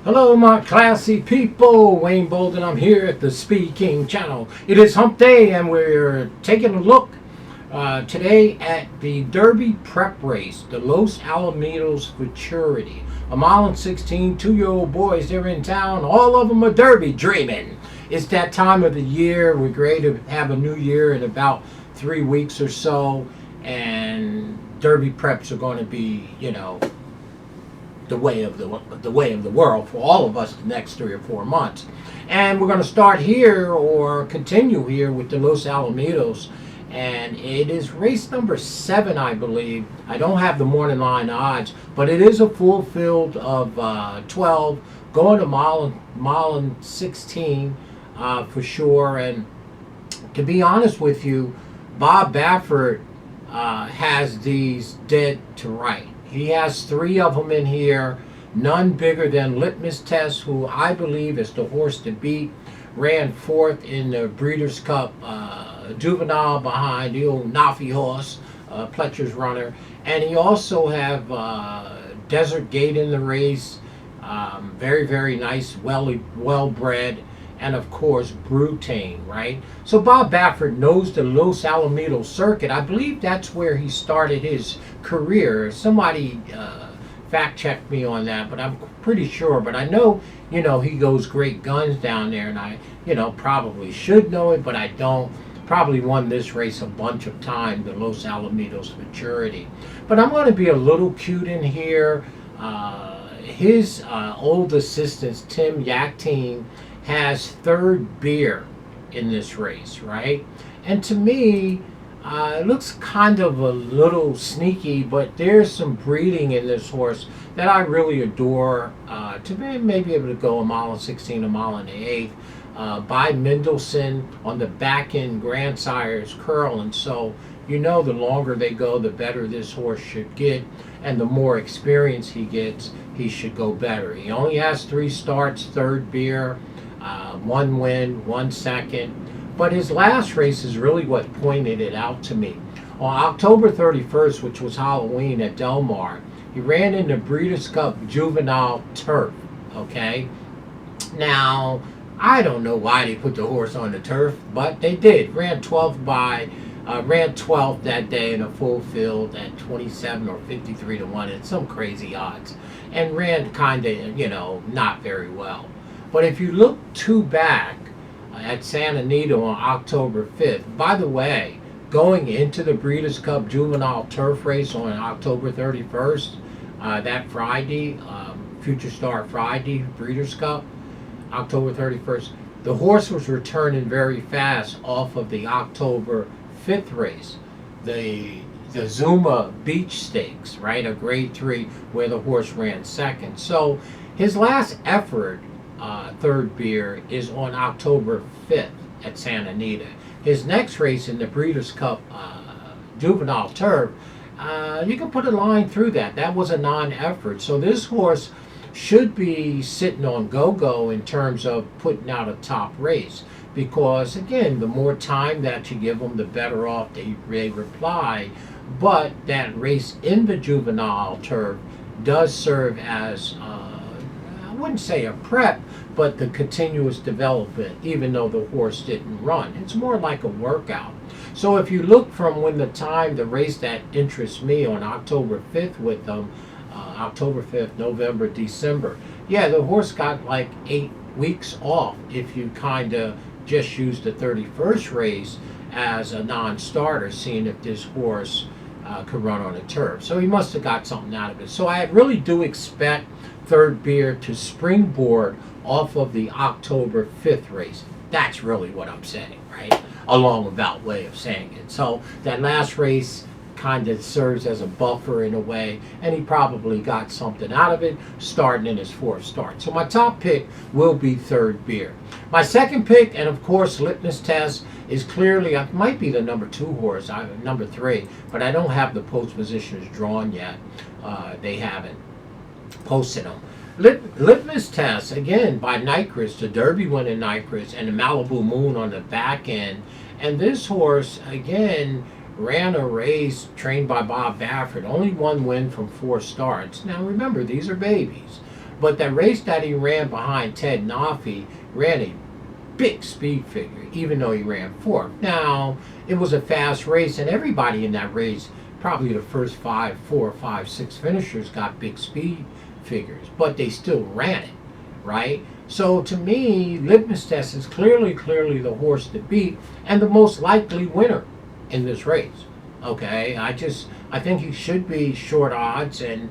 Hello, my classy people. Wayne Bolden. I'm here at the Speed King channel. It is hump day, and we're taking a look today at the Derby prep race, the Los Alamitos Futurity. A mile and 16, 2-year-old boys. They're in town. All of them are Derby dreaming. It's that time of the year. We're ready to have a new year in about 3 weeks or so, and Derby preps are going to be, the way of the world for all of us the next 3 or 4 months. And we're going to start here or continue here with the Los Alamitos, and it is race number 7, I believe. I don't have the morning line odds, but it is a full field of 12 going to mile and 16 for sure. And to be honest with you, Bob Baffert has these dead to right. He has 3 of them in here, none bigger than Litmus Test, who I believe is the horse to beat. Ran 4th in the Breeders' Cup Juvenile behind the old Nafi horse, Pletcher's runner. And he also have Desert Gate in the race, very, very nice, well-bred. And of course, Brutane, right? So Bob Baffert knows the Los Alamitos circuit. I believe that's where he started his career. Somebody fact checked me on that, but I'm pretty sure. But I know, he goes great guns down there, and I, probably should know it, but I don't. Probably won this race a bunch of times, the Los Alamitos Futurity. But I'm going to be a little cute in here. His old assistant, Tim Yakteen, has 3rd beer in this race, right? And to me, it looks kind of a little sneaky, but there's some breeding in this horse that I really adore. To maybe able to go a mile and 16, a mile and 1/8. By Mendelssohn on the back end, grandsire's curl, and so the longer they go, the better this horse should get, and the more experience he gets, he should go better. He only has 3 starts, 3rd beer. 1 win, 1 second. But his last race is really what pointed it out to me. On October 31st, which was Halloween at Del Mar, he ran in the Breeders' Cup Juvenile Turf, okay? Now, I don't know why they put the horse on the turf, but they did. Ran 12th that day in a full field at 27 or 53 to 1 at some crazy odds. And ran kind of, not very well. But if you look back at Santa Anita on October 5th, by the way, going into the Breeders' Cup Juvenile Turf race on October 31st, that Friday, Future Star Friday, Breeders' Cup, October 31st, the horse was returning very fast off of the October 5th race, the Zuma Beach Stakes, right, a grade 3 where the horse ran 2nd. So his last effort, 3rd beer, is on October 5th at Santa Anita. His next race in the Breeders' Cup Juvenile Turf, you can put a line through that. That was a non-effort. So this horse should be sitting on go-go in terms of putting out a top race. Because, again, the more time that you give them, the better off they reply. But that race in the Juvenile Turf does serve as I wouldn't say a prep, but the continuous development, even though the horse didn't run. It's more like a workout. So if you look from when the race that interests me on October 5th with them, October 5th, November, December, yeah, the horse got like 8 weeks off if you kind of just use the 31st race as a non-starter, seeing if this horse could run on a turf. So he must have got something out of it. So I really do expect 3rd beer to springboard off of the October 5th race. That's really what I'm saying, right? A long-about way of saying it. So that last race kind of serves as a buffer in a way, and he probably got something out of it starting in his 4th start. So my top pick will be 3rd beer. My second pick, and of course Litmus Test, is clearly, it might be the number 2 horse, number 3, but I don't have the post positions drawn yet. They haven't posted them. Litmus Test, again, by Nyquist, the Derby winning Nyquist, and the Malibu Moon on the back end. And this horse, again, ran a race trained by Bob Baffert. Only 1 win from 4 starts. Now remember, these are babies. But that race that he ran behind Ted Nafi ran a big speed figure, even though he ran fourth. Now, it was a fast race, and everybody in that race, probably the first 4, 5, 6 finishers got big speed figures, but they still ran it, right? So to me, Litmus Test is clearly the horse to beat and the most likely winner in this race. Okay, I think he should be short odds, and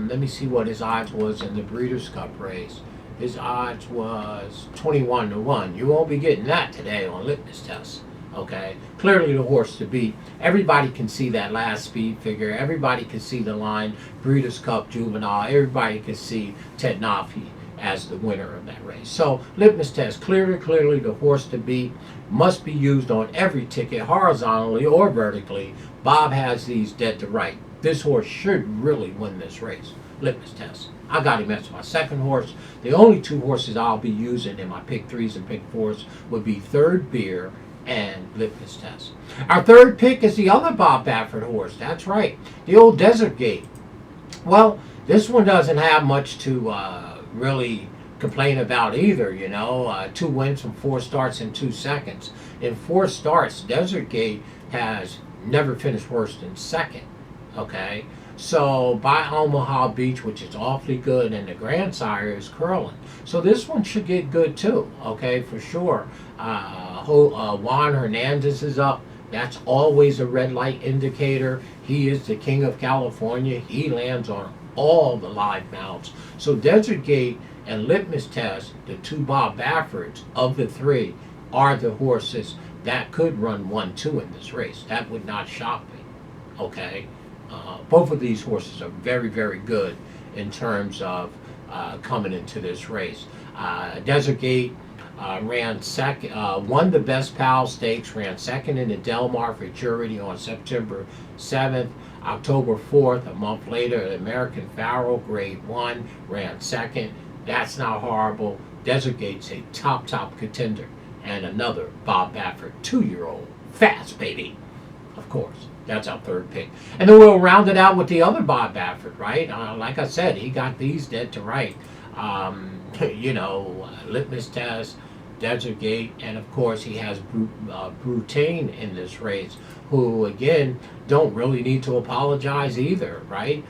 let me see what his odds was in the Breeders' Cup race. His odds was 21-1. You won't be getting that today on Litmus Test. Okay, clearly the horse to beat. Everybody can see that last speed figure. Everybody can see the line Breeders' Cup Juvenile. Everybody can see Ted Nafi as the winner of that race. So Litmus Test, clearly the horse to beat, must be used on every ticket, horizontally or vertically. Bob has these dead to right. This horse should really win this race. Litmus Test. I got him as my second horse. The only 2 horses I'll be using in my pick 3s and pick 4s would be Third Beer and Litmus Test. Our third pick is the other Bob Baffert horse. That's right, the old Desert Gate. Well, this one doesn't have much to really complain about either, 2 wins from 4 starts in 2 seconds. In 4 starts, Desert Gate has never finished worse than second. Okay, so by Omaha Beach, which is awfully good, and the grandsire is Curlin. So this one should get good too, okay, for sure. Juan Hernandez is up. That's always a red light indicator. He is the king of California. He lands on all the live mounts. So Desert Gate and Litmus Test, the 2 Bob Bafferts of the 3, are the horses that could run 1-2 in this race. That would not shock me, okay? Both of these horses are very good in terms of coming into this race. Desert Gate ran second, won the Best Pal Stakes, ran second in the Del Mar Futurity on September 7th. October 4th, a month later, the American Pharaoh Grade 1 ran second. That's not horrible. Desert Gate's a top contender. And another Bob Baffert 2-year-old. Fast, baby. Of course. That's our third pick. And then we'll round it out with the other Bob Baffert, right? Like I said, he got these dead to right. Litmus Test, Desert Gate, and of course he has Brutane in this race, who again don't really need to apologize either, right?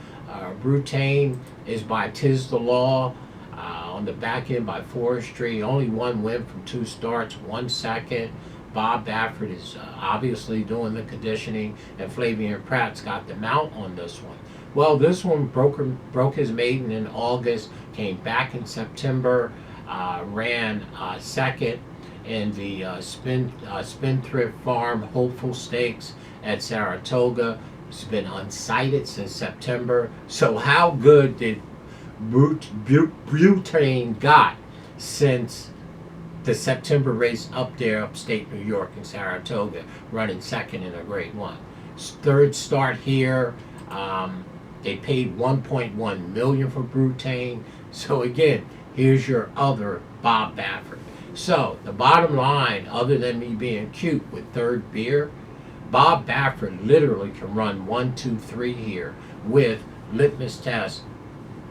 Brutane is by Tiz the Law, on the back end by Forestry, only 1 win from 2 starts, 1 second. Bob Baffert is obviously doing the conditioning, and Flavian Pratt's got the mount on this one. Well, this one broke his maiden in August, came back in September, ran second in the Spendthrift Farm Hopeful Stakes at Saratoga. It's been unsighted since September. So how good did Butane got since the September race up there, upstate New York in Saratoga, running second in a Grade 1. Third start here. They paid $1.1 million for Brutane. So again, here's your other Bob Baffert. So the bottom line, other than me being cute with Third Beer, Bob Baffert literally can run 1, 2, 3 here with Litmus Test,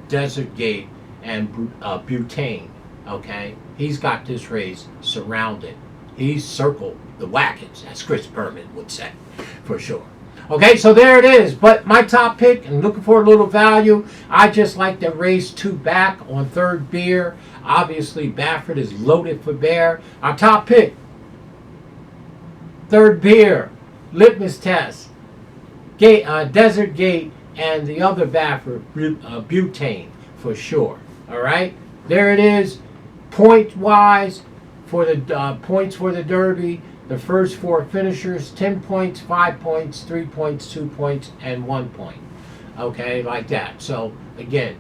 Desert Gate, and Butane. Okay, he's got this race surrounded. He's circled the wagons, as Chris Berman would say, for sure. Okay, so there it is. But my top pick, and looking for a little value, I just like the race 2 back on Third Beer. Obviously, Baffert is loaded for bear. Our top pick, Third Beer, Litmus Test, Desert Gate, and the other Baffert, Butane, for sure. All right, there it is. Point-wise, for the points for the Derby, the first 4 finishers, 10 points, 5 points, 3 points, 2 points, and 1 point. Okay, like that. So, again,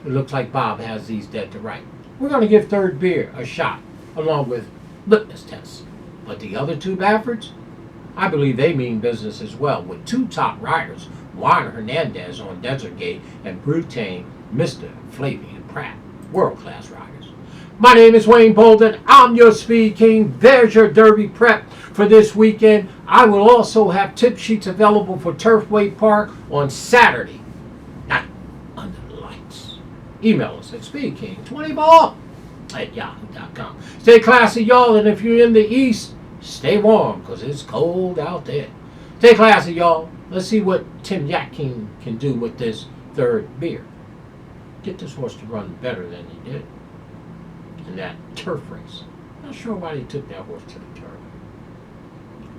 it looks like Bob has these dead to right. We're going to give Third Beer a shot, along with Litmus Test. But the other 2 Bafferts, I believe they mean business as well, with 2 top riders, Juan Hernandez on Desert Gate and Brutane, Mr. Flavian Pratt, world-class riders. My name is Wayne Bolden. I'm your Speed King. There's your Derby prep for this weekend. I will also have tip sheets available for Turfway Park on Saturday night under the lights. email us at speedking20ball@yahoo.com. Stay classy, y'all, and if you're in the east, stay warm, because it's cold out there. Stay classy, y'all. Let's see what Tim Yatkin can do with this third beer. Get this horse to run better than he did in that turf race. Not sure why he took that horse to the turf.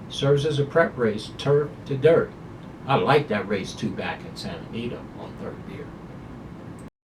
Serves as a prep race, turf to dirt. I like that race 2 back at San Anita on third beer.